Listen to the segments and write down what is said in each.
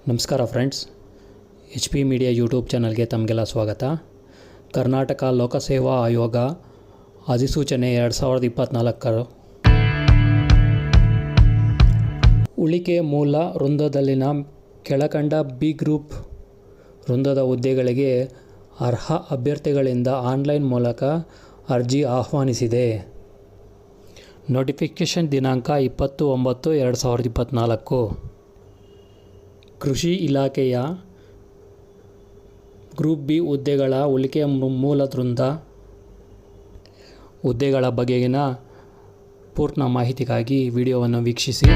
ನಮಸ್ಕಾರ friends, HP media YouTube ಚಾನಲ್ಗೆ ತಮಗೆಲ್ಲ ಸ್ವಾಗತ. ಕರ್ನಾಟಕ ಲೋಕಸೇವಾ ಆಯೋಗ ಅಧಿಸೂಚನೆ 2024 ಉಳಿಕೆ ಮೂಲ ವೃಂದದಲ್ಲಿನ ಕೆಳಕಂಡ ಬಿ ಗ್ರೂಪ್ ವೃಂದದ ಹುದ್ದೆಗಳಿಗೆ ಅರ್ಹ ಅಭ್ಯರ್ಥಿಗಳಿಂದ ಆನ್ಲೈನ್ ಮೂಲಕ ಅರ್ಜಿ ಆಹ್ವಾನಿಸಿದೆ. ನೋಟಿಫಿಕೇಷನ್ ದಿನಾಂಕ 20/9/2024. ಕೃಷಿ ಇಲಾಖೆಯ ಗ್ರೂಪ್ ಬಿ ಹುದ್ದೆಗಳ ಉಳಿಕೆ ಮೂಲ ವೃಂದ ಹುದ್ದೆಗಳ ಬಗೆಗಿನ ಪೂರ್ಣ ಮಾಹಿತಿಗಾಗಿ ವಿಡಿಯೋವನ್ನು ವೀಕ್ಷಿಸಿ.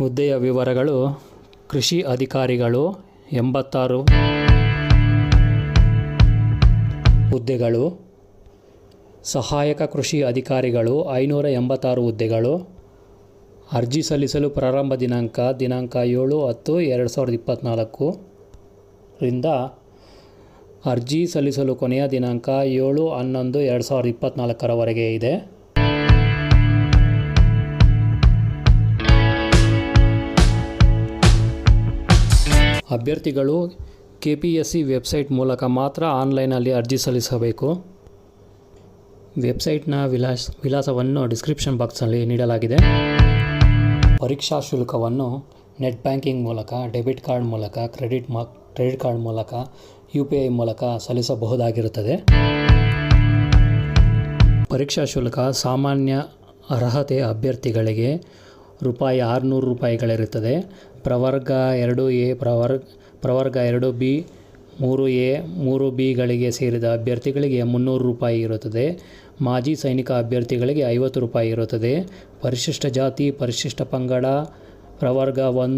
ಹುದ್ದೆಯ ವಿವರಗಳು: ಕೃಷಿ ಅಧಿಕಾರಿಗಳು 86 ಹುದ್ದೆಗಳು, ಸಹಾಯಕ ಕೃಷಿ ಅಧಿಕಾರಿಗಳು 586 ಹುದ್ದೆಗಳು. ಅರ್ಜಿ ಸಲ್ಲಿಸಲು ಪ್ರಾರಂಭ ದಿನಾಂಕ 7/10/2024 ರಿಂದ ಅರ್ಜಿ ಸಲ್ಲಿಸಲು ಕೊನೆಯ ದಿನಾಂಕ 7/11/2024 ರವರೆಗೆ ಇದೆ. ಅಭ್ಯರ್ಥಿಗಳು KPSC ವೆಬ್ಸೈಟ್ ಮೂಲಕ ಮಾತ್ರ ಆನ್ಲೈನಲ್ಲಿ ಅರ್ಜಿ ಸಲ್ಲಿಸಬೇಕು. ವೆಬ್ಸೈಟ್ನ ವಿಳಾಸವನ್ನು ಡಿಸ್ಕ್ರಿಪ್ಷನ್ ಬಾಕ್ಸ್ನಲ್ಲಿ ನೀಡಲಾಗಿದೆ. ಪರೀಕ್ಷಾ ಶುಲ್ಕವನ್ನು ನೆಟ್ ಬ್ಯಾಂಕಿಂಗ್ ಮೂಲಕ, ಡೆಬಿಟ್ ಕಾರ್ಡ್ ಮೂಲಕ, ಕ್ರೆಡಿಟ್ ಕಾರ್ಡ್ ಮೂಲಕ, UPI ಮೂಲಕ ಸಲ್ಲಿಸಬಹುದಾಗಿರುತ್ತದೆ. ಪರೀಕ್ಷಾ ಶುಲ್ಕ ಸಾಮಾನ್ಯ ಅರ್ಹತೆ ಅಭ್ಯರ್ಥಿಗಳಿಗೆ ₹600 ಪ್ರವರ್ಗ 2A, ಪ್ರವರ್ಗ 2B, 3A, 3Bಗಳಿಗೆ ಸೇರಿದ ಅಭ್ಯರ್ಥಿಗಳಿಗೆ ₹300 ಇರುತ್ತದೆ. ಮಾಜಿ ಸೈನಿಕ ಅಭ್ಯರ್ಥಿಗಳಿಗೆ ₹50 ಇರುತ್ತದೆ. ಪರಿಶಿಷ್ಟ ಜಾತಿ, ಪರಿಶಿಷ್ಟ ಪಂಗಡ, ಪ್ರವರ್ಗ 1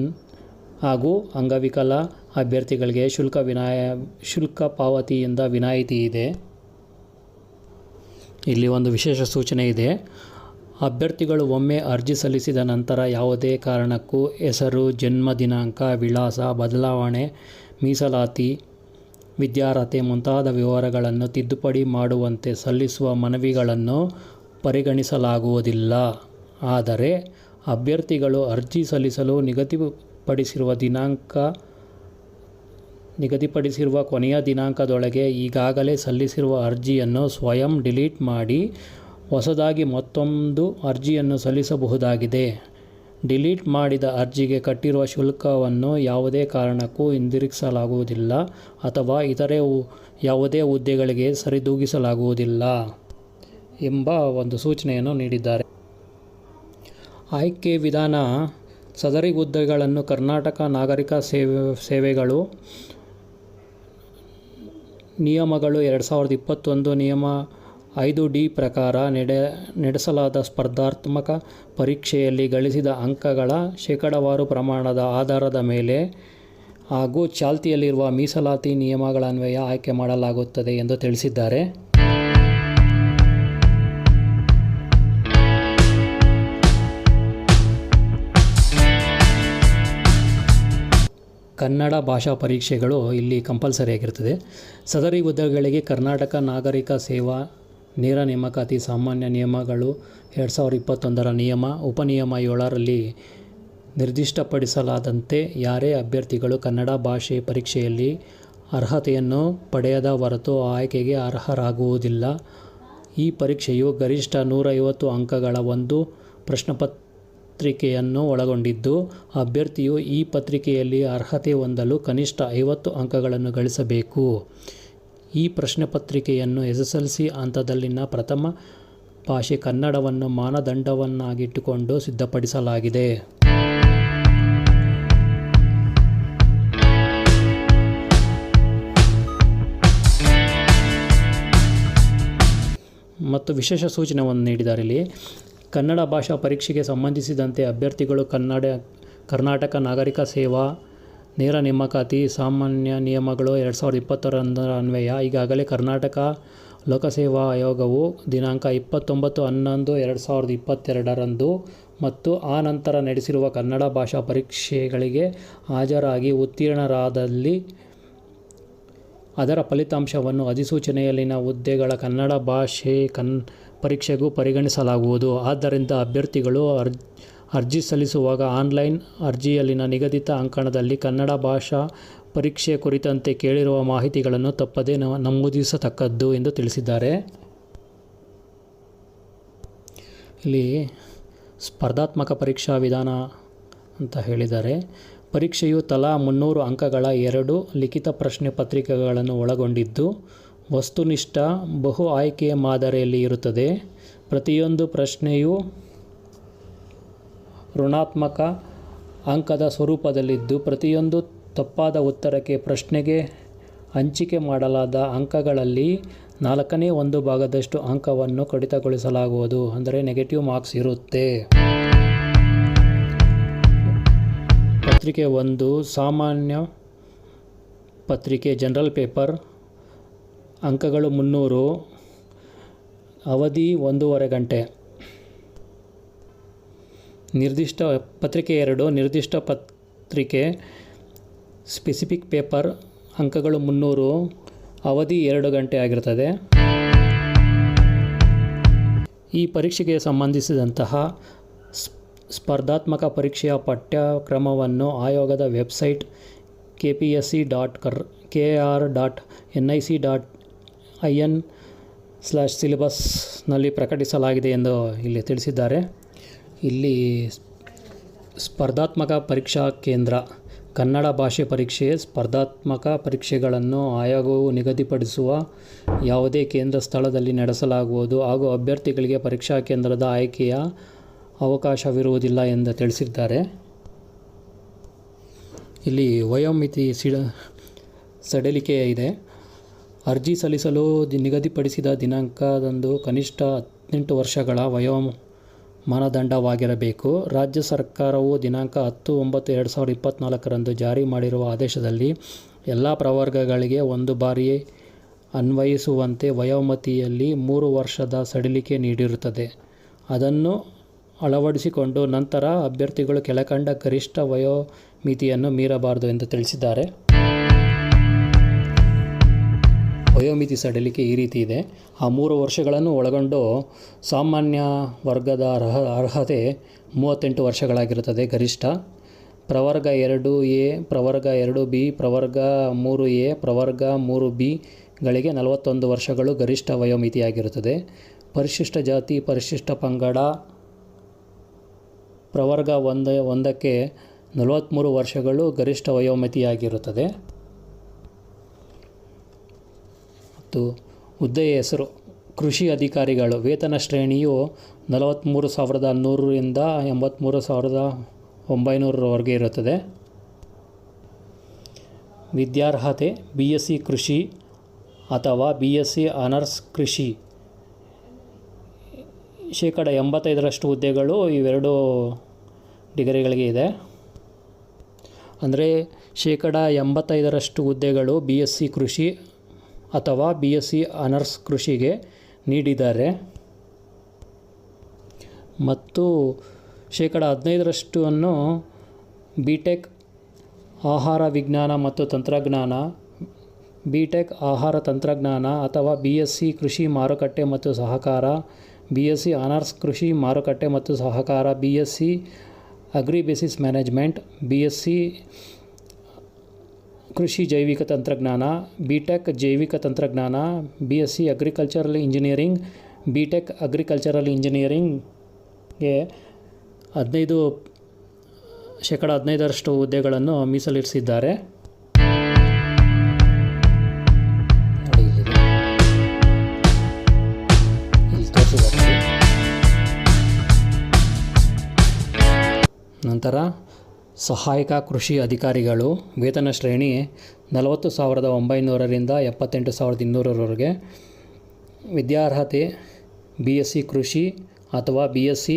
ಹಾಗೂ ಅಂಗವಿಕಲ ಅಭ್ಯರ್ಥಿಗಳಿಗೆ ಶುಲ್ಕ ಪಾವತಿಯಿಂದ ವಿನಾಯಿತಿ ಇದೆ. ಇಲ್ಲಿ ಒಂದು ವಿಶೇಷ ಸೂಚನೆ ಇದೆ. ಅಭ್ಯರ್ಥಿಗಳು ಒಮ್ಮೆ ಅರ್ಜಿ ಸಲ್ಲಿಸಿದ ನಂತರ ಯಾವುದೇ ಕಾರಣಕ್ಕೂ ಹೆಸರು, ಜನ್ಮ ದಿನಾಂಕ, ವಿಳಾಸ ಬದಲಾವಣೆ, ಮೀಸಲಾತಿ, ವಿದ್ಯಾರ್ಹತೆ ಮುಂತಾದ ವಿವರಗಳನ್ನು ತಿದ್ದುಪಡಿ ಮಾಡುವಂತೆ ಸಲ್ಲಿಸುವ ಮನವಿಗಳನ್ನು ಪರಿಗಣಿಸಲಾಗುವುದಿಲ್ಲ. ಆದರೆ ಅಭ್ಯರ್ಥಿಗಳು ಅರ್ಜಿ ಸಲ್ಲಿಸಲು ನಿಗದಿಪಡಿಸಿರುವ ಕೊನೆಯ ದಿನಾಂಕದೊಳಗೆ ಈಗಾಗಲೇ ಸಲ್ಲಿಸಿರುವ ಅರ್ಜಿಯನ್ನು ಸ್ವಯಂ ಡಿಲೀಟ್ ಮಾಡಿ ಹೊಸದಾಗಿ ಮತ್ತೊಂದು ಅರ್ಜಿಯನ್ನು ಸಲ್ಲಿಸಬಹುದಾಗಿದೆ. ಡಿಲೀಟ್ ಮಾಡಿದ ಅರ್ಜಿಗೆ ಕಟ್ಟಿರುವ ಶುಲ್ಕವನ್ನು ಯಾವುದೇ ಕಾರಣಕ್ಕೂ ಹಿಂದಿರುಗಿಸಲಾಗುವುದಿಲ್ಲ ಅಥವಾ ಇತರೆ ಯಾವುದೇ ಹುದ್ದೆಗಳಿಗೆ ಸರಿದೂಗಿಸಲಾಗುವುದಿಲ್ಲ ಎಂಬ ಒಂದು ಸೂಚನೆಯನ್ನು ನೀಡಿದ್ದಾರೆ. ಆಯ್ಕೆ ವಿಧಾನ: ಸದರಿ ಹುದ್ದೆಗಳನ್ನು ಕರ್ನಾಟಕ ನಾಗರಿಕ ಸೇವೆಗಳು ನಿಯಮಗಳು 2021 ನಿಯಮ 5D ಪ್ರಕಾರ ನಡೆಸಲಾದ ಸ್ಪರ್ಧಾತ್ಮಕ ಪರೀಕ್ಷೆಯಲ್ಲಿ ಗಳಿಸಿದ ಅಂಕಗಳ ಶೇಕಡಾವಾರು ಪ್ರಮಾಣದ ಆಧಾರದ ಮೇಲೆ ಹಾಗೂ ಚಾಲ್ತಿಯಲ್ಲಿರುವ ಮೀಸಲಾತಿ ನಿಯಮಗಳನ್ವಯ ಆಯ್ಕೆ ಮಾಡಲಾಗುತ್ತದೆ ಎಂದು ತಿಳಿಸಿದ್ದಾರೆ. ಕನ್ನಡ ಭಾಷಾ ಪರೀಕ್ಷೆಗಳು ಇಲ್ಲಿ ಕಂಪಲ್ಸರಿ ಆಗಿರ್ತದೆ. ಸದರಿ ಹುದ್ದೆಗಳಿಗೆ ಕರ್ನಾಟಕ ನಾಗರಿಕ ಸೇವಾ ನೇರ ನೇಮಕಾತಿ ಸಾಮಾನ್ಯ ನಿಯಮಗಳು 2021 ನಿಯಮ ಉಪನಿಯಮ 7ರಲ್ಲಿ ನಿರ್ದಿಷ್ಟಪಡಿಸಲಾದಂತೆ ಯಾರೇ ಅಭ್ಯರ್ಥಿಗಳು ಕನ್ನಡ ಭಾಷೆ ಪರೀಕ್ಷೆಯಲ್ಲಿ ಅರ್ಹತೆಯನ್ನು ಪಡೆಯದ ಹೊರತು ಆಯ್ಕೆಗೆ ಅರ್ಹರಾಗುವುದಿಲ್ಲ. ಈ ಪರೀಕ್ಷೆಯು ಗರಿಷ್ಠ 150 ಅಂಕಗಳ ಒಂದು ಪ್ರಶ್ನೆಪತ್ರಿಕೆಯನ್ನು ಒಳಗೊಂಡಿದ್ದು, ಅಭ್ಯರ್ಥಿಯು ಈ ಪತ್ರಿಕೆಯಲ್ಲಿ ಅರ್ಹತೆ ಹೊಂದಲು ಕನಿಷ್ಠ 50 ಅಂಕಗಳನ್ನು ಗಳಿಸಬೇಕು. ಈ ಪ್ರಶ್ನೆಪತ್ರಿಕೆಯನ್ನು SSLC ಹಂತದಲ್ಲಿನ ಪ್ರಥಮ ಭಾಷೆ ಕನ್ನಡವನ್ನು ಮಾನದಂಡವನ್ನಾಗಿಟ್ಟುಕೊಂಡು ಸಿದ್ಧಪಡಿಸಲಾಗಿದೆ. ಮತ್ತು ವಿಶೇಷ ಸೂಚನೆಯನ್ನು ನೀಡಿದ್ದಾರೆ ಇಲ್ಲಿ. ಕನ್ನಡ ಭಾಷಾ ಪರೀಕ್ಷೆಗೆ ಸಂಬಂಧಿಸಿದಂತೆ ಅಭ್ಯರ್ಥಿಗಳು ಕರ್ನಾಟಕ ನಾಗರಿಕ ಸೇವಾ ನೇರ ನೇಮಕಾತಿ ಸಾಮಾನ್ಯ ನಿಯಮಗಳು 2021 ಅನ್ವಯ ಈಗಾಗಲೇ ಕರ್ನಾಟಕ ಲೋಕಸೇವಾ ಆಯೋಗವು ದಿನಾಂಕ 29/11/2022 ಮತ್ತು ಆ ನಂತರ ನಡೆಸಿರುವ ಕನ್ನಡ ಭಾಷಾ ಪರೀಕ್ಷೆಗಳಿಗೆ ಹಾಜರಾಗಿ ಉತ್ತೀರ್ಣರಾದಲ್ಲಿ ಅದರ ಫಲಿತಾಂಶವನ್ನು ಅಧಿಸೂಚನೆಯಲ್ಲಿನ ಹುದ್ದೆಗಳ ಕನ್ನಡ ಭಾಷೆ ಪರೀಕ್ಷೆಗೂ ಪರಿಗಣಿಸಲಾಗುವುದು. ಆದ್ದರಿಂದ ಅಭ್ಯರ್ಥಿಗಳು ಅರ್ಜಿ ಸಲ್ಲಿಸುವಾಗ ಆನ್ಲೈನ್ ಅರ್ಜಿಯಲ್ಲಿನ ನಿಗದಿತ ಅಂಕಣದಲ್ಲಿ ಕನ್ನಡ ಭಾಷಾ ಪರೀಕ್ಷೆ ಕುರಿತಂತೆ ಕೇಳಿರುವ ಮಾಹಿತಿಗಳನ್ನು ತಪ್ಪದೇ ನಮೂದಿಸತಕ್ಕದ್ದು ಎಂದು ತಿಳಿಸಿದ್ದಾರೆ. ಇಲ್ಲಿ ಸ್ಪರ್ಧಾತ್ಮಕ ಪರೀಕ್ಷಾ ವಿಧಾನ ಅಂತ ಹೇಳಿದ್ದಾರೆ. ಪರೀಕ್ಷೆಯು ತಲಾ 300 ಅಂಕಗಳ 2 ಲಿಖಿತ ಪ್ರಶ್ನೆ ಪತ್ರಿಕೆಗಳನ್ನು ಒಳಗೊಂಡಿದ್ದು ವಸ್ತುನಿಷ್ಠ ಬಹು ಆಯ್ಕೆಯ ಮಾದರಿಯಲ್ಲಿ ಇರುತ್ತದೆ. ಪ್ರತಿಯೊಂದು ಪ್ರಶ್ನೆಯು ಋಣಾತ್ಮಕ ಅಂಕದ ಸ್ವರೂಪದಲ್ಲಿದ್ದು ಪ್ರತಿಯೊಂದು ತಪ್ಪಾದ ಉತ್ತರಕ್ಕೆ ಪ್ರಶ್ನೆಗೆ ಹಂಚಿಕೆ ಮಾಡಲಾದ ಅಂಕಗಳಲ್ಲಿ 4/1 ಭಾಗದಷ್ಟು ಅಂಕವನ್ನು ಕಡಿತಗೊಳಿಸಲಾಗುವುದು. ಅಂದರೆ ನೆಗೆಟಿವ್ ಮಾರ್ಕ್ಸ್ ಇರುತ್ತೆ. ಪತ್ರಿಕೆ 1 ಸಾಮಾನ್ಯ ಪತ್ರಿಕೆ ಜನರಲ್ ಪೇಪರ್, ಅಂಕಗಳು 300, ಅವಧಿ 1.5 ಗಂಟೆ. ನಿರ್ದಿಷ್ಟ ಪತ್ರಿಕೆ 2 ನಿರ್ದಿಷ್ಟ ಪತ್ರಿಕೆ ಸ್ಪೆಸಿಫಿಕ್ ಪೇಪರ್, ಅಂಕಗಳು 300, ಅವಧಿ 2 ಗಂಟೆ ಆಗಿರುತ್ತದೆ. ಈ ಪರೀಕ್ಷೆಗೆ ಸಂಬಂಧಿಸಿದಂತಹ ಸ್ಪರ್ಧಾತ್ಮಕ ಪರೀಕ್ಷೆಯ ಪಠ್ಯಕ್ರಮವನ್ನು ಆಯೋಗದ ವೆಬ್ಸೈಟ್ kpsc.kr.nic.in/syllabus ನಲ್ಲಿ ಪ್ರಕಟಿಸಲಾಗಿದೆ ಎಂದು ಇಲ್ಲಿ ತಿಳಿಸಿದ್ದಾರೆ. ಇಲ್ಲಿ ಸ್ಪರ್ಧಾತ್ಮಕ ಪರೀಕ್ಷಾ ಕೇಂದ್ರ ಕನ್ನಡ ಭಾಷೆ ಪರೀಕ್ಷೆ. ಸ್ಪರ್ಧಾತ್ಮಕ ಪರೀಕ್ಷೆಗಳನ್ನು ಆಯೋಗವು ನಿಗದಿಪಡಿಸುವ ಯಾವುದೇ ಕೇಂದ್ರ ಸ್ಥಳದಲ್ಲಿ ನಡೆಸಲಾಗುವುದು ಹಾಗೂ ಅಭ್ಯರ್ಥಿಗಳಿಗೆ ಪರೀಕ್ಷಾ ಕೇಂದ್ರದ ಆಯ್ಕೆಯ ಅವಕಾಶವಿರುವುದಿಲ್ಲ ಎಂದು ತಿಳಿಸಿದ್ದಾರೆ. ಇಲ್ಲಿ ವಯೋಮಿತಿ ಸಡಿಲಿಕೆ ಇದೆ. ಅರ್ಜಿ ಸಲ್ಲಿಸಲು ನಿಗದಿಪಡಿಸಿದ ದಿನಾಂಕದಂದು ಕನಿಷ್ಠ 18 ವರ್ಷಗಳ ಮಾನದಂಡವಾಗಿರಬೇಕು. ರಾಜ್ಯ ಸರ್ಕಾರವು ದಿನಾಂಕ 10/9/2024 ಜಾರಿ ಮಾಡಿರುವ ಆದೇಶದಲ್ಲಿ ಎಲ್ಲ ಪ್ರವರ್ಗಗಳಿಗೆ ಒಂದು ಬಾರಿ ಅನ್ವಯಿಸುವಂತೆ ವಯೋಮಿತಿಯಲ್ಲಿ 3 ವರ್ಷದ ಸಡಿಲಿಕೆ ನೀಡಿರುತ್ತದೆ. ಅದನ್ನು ಅಳವಡಿಸಿಕೊಂಡು ನಂತರ ಅಭ್ಯರ್ಥಿಗಳು ಕೆಳಕಂಡ ಗರಿಷ್ಠ ವಯೋಮಿತಿಯನ್ನು ಮೀರಬಾರದು ಎಂದು ತಿಳಿಸಿದ್ದಾರೆ. ವಯೋಮಿತಿ ಸಡಿಲಿಕೆ ಈ ರೀತಿ ಇದೆ. ಆ 3 ವರ್ಷಗಳನ್ನು ಒಳಗೊಂಡು ಸಾಮಾನ್ಯ ವರ್ಗದ ಅರ್ಹತೆ 38 ವರ್ಷಗಳಾಗಿರುತ್ತದೆ ಗರಿಷ್ಠ. ಪ್ರವರ್ಗ 2A, ಪ್ರವರ್ಗ 2B, ಪ್ರವರ್ಗ 3A, ಪ್ರವರ್ಗ 3Bಗಳಿಗೆ 41 ವರ್ಷಗಳು ಗರಿಷ್ಠ ವಯೋಮಿತಿಯಾಗಿರುತ್ತದೆ. ಪರಿಶಿಷ್ಟ ಜಾತಿ, ಪರಿಶಿಷ್ಟ ಪಂಗಡ ಪ್ರವರ್ಗ 1ಕ್ಕೆ 43 ವರ್ಷಗಳು ಗರಿಷ್ಠ ವಯೋಮಿತಿಯಾಗಿರುತ್ತದೆ. ಮತ್ತು ಹುದ್ದೆಯ ಹೆಸರು ಕೃಷಿ ಅಧಿಕಾರಿಗಳು. ವೇತನ ಶ್ರೇಣಿಯು 43,100 ರಿಂದ 83,900 ಇರುತ್ತದೆ. ವಿದ್ಯಾರ್ಹತೆ BSc ಕೃಷಿ ಅಥವಾ BSc ಆನರ್ಸ್ ಕೃಷಿ. 85% ಹುದ್ದೆಗಳು ಇವೆರಡು ಡಿಗ್ರಿಗಳಿಗೆ ಇದೆ. ಅಂದರೆ 85% ಹುದ್ದೆಗಳು BSc ಕೃಷಿ ಅಥವಾ BSc ಆನರ್ಸ್ ಕೃಷಿಗೆ ನೀಡಿದ್ದಾರೆ. ಮತ್ತು 15% ಬಿಟೆಕ್ ಆಹಾರ ವಿಜ್ಞಾನ ಮತ್ತು ತಂತ್ರಜ್ಞಾನ, ಬಿಟೆಕ್ ಆಹಾರ ತಂತ್ರಜ್ಞಾನ ಅಥವಾ BSc ಕೃಷಿ ಮಾರುಕಟ್ಟೆ ಮತ್ತು ಸಹಕಾರ, BSc ಆನರ್ಸ್ ಕೃಷಿ ಮಾರುಕಟ್ಟೆ ಮತ್ತು ಸಹಕಾರ, BSc ಅಗ್ರಿಬಿಸಿನೆಸ್ ಮ್ಯಾನೇಜ್ಮೆಂಟ್, BSc ಕೃಷಿ ಜೈವಿಕ ತಂತ್ರಜ್ಞಾನ, ಬಿಟೆಕ್ ಜೈವಿಕ ತಂತ್ರಜ್ಞಾನ, BSc agricultural engineering, B Tech agricultural ಇಂಜಿನಿಯರಿಂಗ್ಗೆ 15% ಹುದ್ದೆಗಳನ್ನು ಮೀಸಲಿರಿಸಿದ್ದಾರೆ. ನಂತರ ಸಹಾಯಕ ಕೃಷಿ ಅಧಿಕಾರಿಗಳು. ವೇತನ ಶ್ರೇಣಿ 40,900 ರಿಂದ 78,200 ವಿದ್ಯಾರ್ಹತೆ BSc ಕೃಷಿ ಅಥವಾ BSc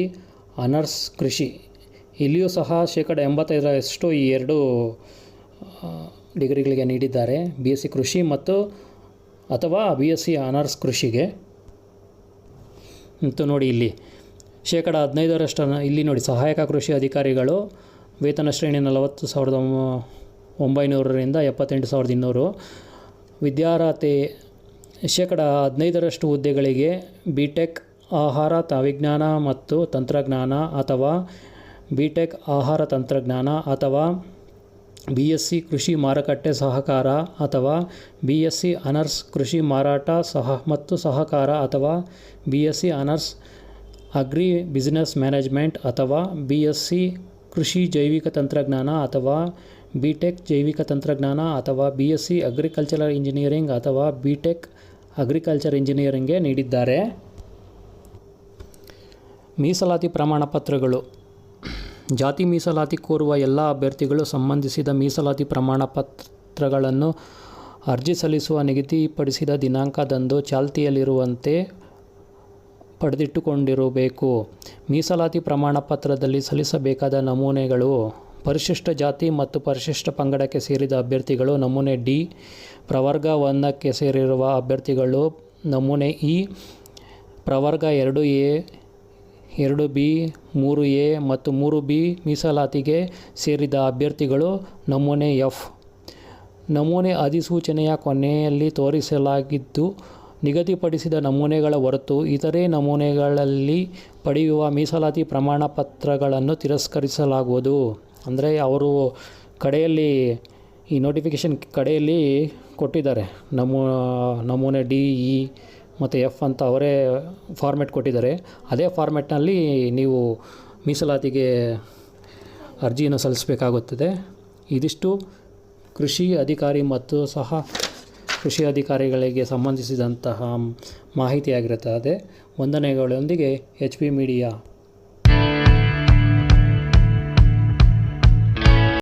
ಆನರ್ಸ್ ಕೃಷಿ. ಇಲ್ಲಿಯೂ ಸಹ 85% ಈ 2 ಡಿಗ್ರಿಗಳಿಗೆ ನೀಡಿದ್ದಾರೆ. BSc ಕೃಷಿ ಮತ್ತು ಅಥವಾ BSc ಆನರ್ಸ್ ಕೃಷಿಗೆ. ಮತ್ತು ನೋಡಿ ಇಲ್ಲಿ 15% ಇಲ್ಲಿ ನೋಡಿ ಸಹಾಯಕ ಕೃಷಿ ಅಧಿಕಾರಿಗಳು ವೇತನ ಶ್ರೇಣಿ 40,900 ರಿಂದ 78,200. ವಿದ್ಯಾರ್ಹತೆ 15% ಹುದ್ದೆಗಳಿಗೆ ಬಿಟೆಕ್ ಆಹಾರ ವಿಜ್ಞಾನ ಮತ್ತು ತಂತ್ರಜ್ಞಾನ ಅಥವಾ ಬಿ.ಟೆಕ್ ಆಹಾರ ತಂತ್ರಜ್ಞಾನ ಅಥವಾ ಬಿ.ಎಸ್ಸಿ ಕೃಷಿ ಮಾರುಕಟ್ಟೆ ಸಹಕಾರ ಅಥವಾ ಬಿ.ಎಸ್ಸಿ ಆನರ್ಸ್ ಕೃಷಿ ಮಾರಾಟ ಮತ್ತು ಸಹಕಾರ ಅಥವಾ ಬಿ.ಎಸ್ಸಿ ಆನರ್ಸ್ ಅಗ್ರಿ ಬಿಸಿನೆಸ್ ಮ್ಯಾನೇಜ್ಮೆಂಟ್ ಅಥವಾ ಬಿ.ಎಸ್ಸಿ ಕೃಷಿ ಜೈವಿಕ ತಂತ್ರಜ್ಞಾನ ಅಥವಾ ಬಿ.ಟೆಕ್ ಜೈವಿಕ ತಂತ್ರಜ್ಞಾನ ಅಥವಾ ಬಿ.ಎಸ್ಸಿ ಅಗ್ರಿಕಲ್ಚರಲ್ ಇಂಜಿನಿಯರಿಂಗ್ ಅಥವಾ ಬಿ.ಟೆಕ್ ಅಗ್ರಿಕಲ್ಚರ್ ಇಂಜಿನಿಯರಿಂಗ್ಗೆ ನೀಡಿದ್ದಾರೆ. ಮೀಸಲಾತಿ ಪ್ರಮಾಣಪತ್ರಗಳು. ಜಾತಿ ಮೀಸಲಾತಿ ಕೋರುವ ಎಲ್ಲ ಅಭ್ಯರ್ಥಿಗಳು ಸಂಬಂಧಿಸಿದ ಮೀಸಲಾತಿ ಪ್ರಮಾಣಪತ್ರಗಳನ್ನು ಅರ್ಜಿ ಸಲ್ಲಿಸುವ ನಿಗದಿಪಡಿಸಿದ ದಿನಾಂಕದಂದು ಚಾಲ್ತಿಯಲ್ಲಿರುವಂತೆ ಪಡೆದಿಟ್ಟುಕೊಂಡಿರಬೇಕು. ಮೀಸಲಾತಿ ಪ್ರಮಾಣಪತ್ರದಲ್ಲಿ ಸಲ್ಲಿಸಬೇಕಾದ ನಮೂನೆಗಳು: ಪರಿಶಿಷ್ಟ ಜಾತಿ ಮತ್ತು ಪರಿಶಿಷ್ಟ ಪಂಗಡಕ್ಕೆ ಸೇರಿದ ಅಭ್ಯರ್ಥಿಗಳು ನಮೂನೆ ಡಿ, ಪ್ರವರ್ಗ 1ಕ್ಕೆ ಸೇರಿರುವ ಅಭ್ಯರ್ಥಿಗಳು ನಮೂನೆ ಇ, ಪ್ರವರ್ಗ 2A, 2B, 3A ಮತ್ತು 3B ಮೀಸಲಾತಿಗೆ ಸೇರಿದ ಅಭ್ಯರ್ಥಿಗಳು ನಮೂನೆ ಎಫ್. ನಮೂನೆ ಅಧಿಸೂಚನೆಯ ಕೊನೆಯಲ್ಲಿ ತೋರಿಸಲಾಗಿದ್ದು, ನಿಗದಿಪಡಿಸಿದ ನಮೂನೆಗಳ ಹೊರತು ಇತರೆ ನಮೂನೆಗಳಲ್ಲಿ ಪಡೆಯುವ ಮೀಸಲಾತಿ ಪ್ರಮಾಣಪತ್ರಗಳನ್ನು ತಿರಸ್ಕರಿಸಲಾಗುವುದು. ಅಂದರೆ ಅವರು ಕಡೆಯಲ್ಲಿ ಈ ನೋಟಿಫಿಕೇಷನ್ ಕಡೆಯಲ್ಲಿ ಕೊಟ್ಟಿದ್ದಾರೆ, ನಮೂನೆ ಡಿ, ಇ ಮತ್ತು ಎಫ್ ಅಂತ ಅವರೇ ಫಾರ್ಮೆಟ್ ಕೊಟ್ಟಿದ್ದಾರೆ. ಅದೇ ಫಾರ್ಮೆಟ್ನಲ್ಲಿ ನೀವು ಮೀಸಲಾತಿಗೆ ಅರ್ಜಿಯನ್ನು ಸಲ್ಲಿಸಬೇಕಾಗುತ್ತದೆ. ಇದಿಷ್ಟು ಕೃಷಿ ಅಧಿಕಾರಿ ಮತ್ತು ಸಹ ಕೃಷಿ ಅಧಿಕಾರಿಗಳಿಗೆ ಸಂಬಂಧಿಸಿದಂತಹ ಮಾಹಿತಿಯಾಗಿರುತ್ತದೆ. ವಂದನೆಗಳೊಂದಿಗೆ HP ಮೀಡಿಯಾ.